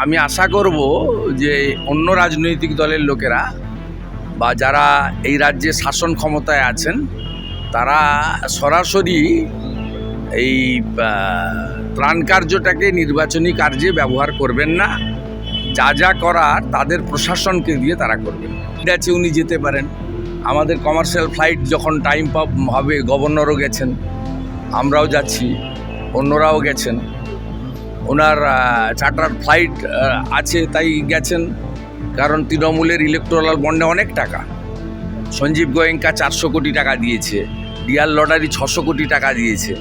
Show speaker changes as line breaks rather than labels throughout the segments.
আমি আশা করব যে অন্য রাজনৈতিক দলের লোকেরা বা যারা এই রাজ্যে শাসন ক্ষমতায় আছেন তারা সরাসরি এই ত্রাণ কার্যটাকে নির্বাচনী কার্যে ব্যবহার করবেন না। যা যা করার তাদের প্রশাসনকে দিয়ে তারা করবেন। আছে উনি যেতে পারেন, আমাদের কমার্শিয়াল ফ্লাইট যখন টাইম হবে, গভর্নরও গেছেন, আমরাও যাচ্ছি, অন্যরাও গেছেন। ওনার চার্টার ফ্লাইট আছে তাই গেছেন, কারণ তৃণমূলের ইলেকটোরাল বন্ডে অনেক টাকা। সঞ্জীব গোয়েঙ্কা 400 কোটি টাকা দিয়েছে, ডিআর লটারি 600 কোটি টাকা দিয়েছে।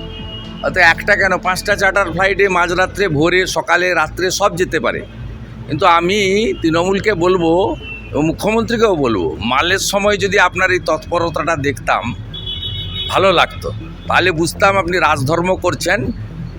অর্থাৎ একটা কেন 5টা চার্টার ফ্লাইটে মাঝরাত্রে, ভোরে, সকালে, রাত্রে সব যেতে পারে। কিন্তু আমি তৃণমূলকে বলবো, মুখ্যমন্ত্রীকেও বলবো, মালের সময় যদি আপনার এই তৎপরতাটা দেখতাম ভালো লাগতো, তাহলে বুঝতাম আপনি রাজধর্ম করছেন,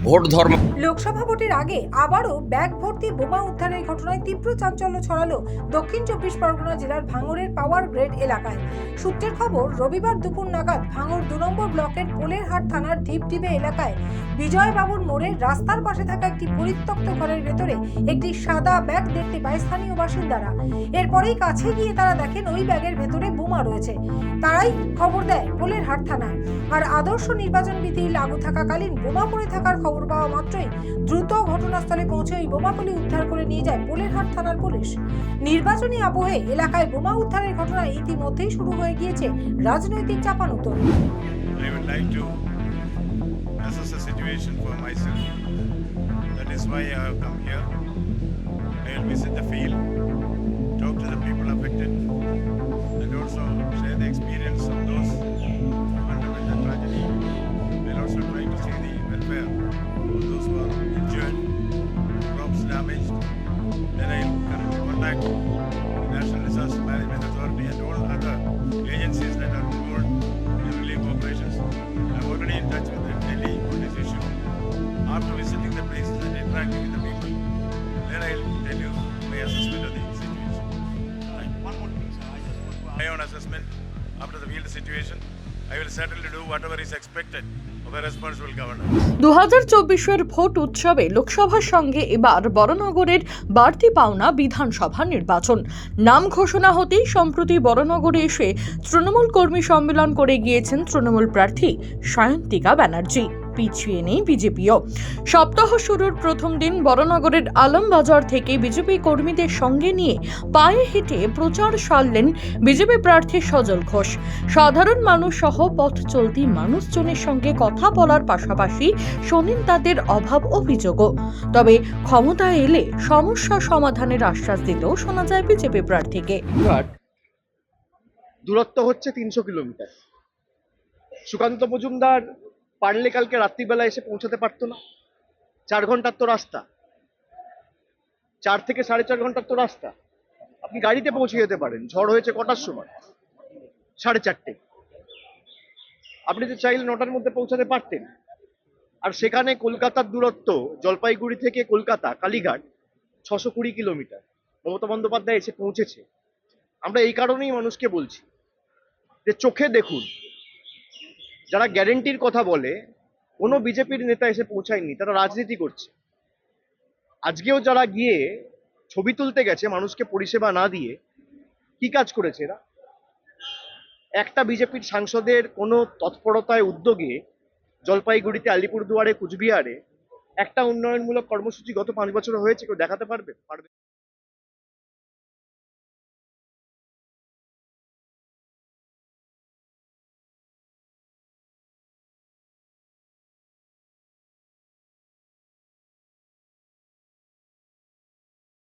ভোট ধর্ম।
লোকসভা ভোটের আগে আবারও ব্যাগ ভর্তি বোমা উদ্ধারের ঘটনায় তীব্র চাঞ্চল্য ছড়ালো দক্ষিণ 24 পরগনা জেলার ভাঙড়ের পাওয়ার গ্রেড এলাকায়। সূত্রের খবর, রবিবার দুপুর নাগাদ ভাঙড় 2 নম্বর ব্লকের পোলেরহাট থানার ঢিপঢিবে এলাকায় বিজয় বাবুর মোড়ে রাস্তার পাশে থাকা একটি পরিত্যক্ত ঘরের ভেতরে একটি সাদা ব্যাগ দেখতে পায় স্থানীয় বাসিন্দারা। এরপরেই কাছে গিয়ে তারা দেখেন ওই ব্যাগের ভেতরে বোমা রয়েছে। তারাই খবর দেয় পোলেরহাট থানায়। আর আদর্শ নির্বাচন বিধি লাগু থাকাকালীন বোমা পড়ে থাকার খবর পাওয়া মাত্রই দ্রুত ঘটনাস্থলে পৌঁছে ওই বোমাগুলি উদ্ধার করে নিয়ে যায় পোলেরহাট থানার পুলিশ। নির্বাচনী আবহে এলাকায় বোমা উদ্ধারের ঘটনায় ইতিমধ্যেই শুরু হয়ে গিয়েছে রাজনৈতিক চাপানুতোর।
I would like to assess the situation for myself. That is why I have come here. I will visit the field, talk to the people affected, and also share the experience of those who underwent the tragedy. I will also try to see the welfare of those who are injured, crops damaged. Then I will contact the National Disaster Management Authority and all other agencies that are involved in relief operations. I am already in touch with the Delhi on this issue. After visiting the places and interacting with the people, then I will tell you my assessment of the situation. One more thing, sir. I just want to my own assessment after the field situation. I will certainly do whatever is expected of a responsible governor.
2024-এর ভোট উৎসবে লোকসভার সঙ্গে এবার বরানগরের বাড়তি পাওনা বিধানসভা নির্বাচন। নাম ঘোষণা হতেই সম্প্রতি বরানগরে এসে তৃণমূল কর্মী সম্মেলন করে গিয়েছেন তৃণমূল প্রার্থী সায়ন্তিকা ব্যানার্জি। পিছিয়ে নেই বিজেপিও। সপ্তাহ শুরুর প্রথম দিন বরানগরের আলমবাজার থেকে বিজেপি কর্মীদের সঙ্গে নিয়ে পায়ে হেঁটে প্রচার সারলেন বিজেপি প্রার্থী সজল ঘোষ। সাধারণ মানুষ সহ পথ চলতি মানুষজনের সঙ্গে কথা বলার পাশাপাশি শোনেন তাদের অভাব অভিযোগও। তবে ক্ষমতায় এলে সমস্যা সমাধানের আশ্বাস দিতেও শোনা যায় বিজেপি প্রার্থীকে।
দূরত্ব হচ্ছে 300 কিলোমিটার। সুকান্ত মজুমদার পারলে কালকে রাত্রিবেলা এসে পৌঁছাতে পারতো না? 4 ঘন্টার তো রাস্তা, 4 থেকে 4.5 ঘন্টার তো রাস্তা। আপনি গাড়িতে পৌঁছে যেতে পারেন। ঝড় হয়েছে কটার সময়? 4:30। আপনি তো চাইলে 9টার মধ্যে পৌঁছাতে পারতেন। আর সেখানে কলকাতার দূরত্ব, জলপাইগুড়ি থেকে কলকাতা কালীঘাট 620 কিলোমিটার। মমতা বন্দ্যোপাধ্যায় এসে পৌঁছেছে। আমরা এই কারণেই মানুষকে বলছি যে চোখে দেখুন, যারা গ্যারেন্টির কথা বলে কোনো বিজেপির নেতা এসে পৌঁছায়নি, তারা রাজনীতি করছে। আজকেও যারা গিয়ে ছবি তুলতে গেছে মানুষকে পরিষেবা না দিয়ে, কি কাজ করেছে এরা? একটা বিজেপির সাংসদের কোনো তৎপরতায় উদ্যোগে জলপাইগুড়িতে, আলিপুরদুয়ারে, কুচবিহারে একটা উন্নয়নমূলক কর্মসূচি গত 5 বছরে হয়েছে কেউ দেখাতে পারবে?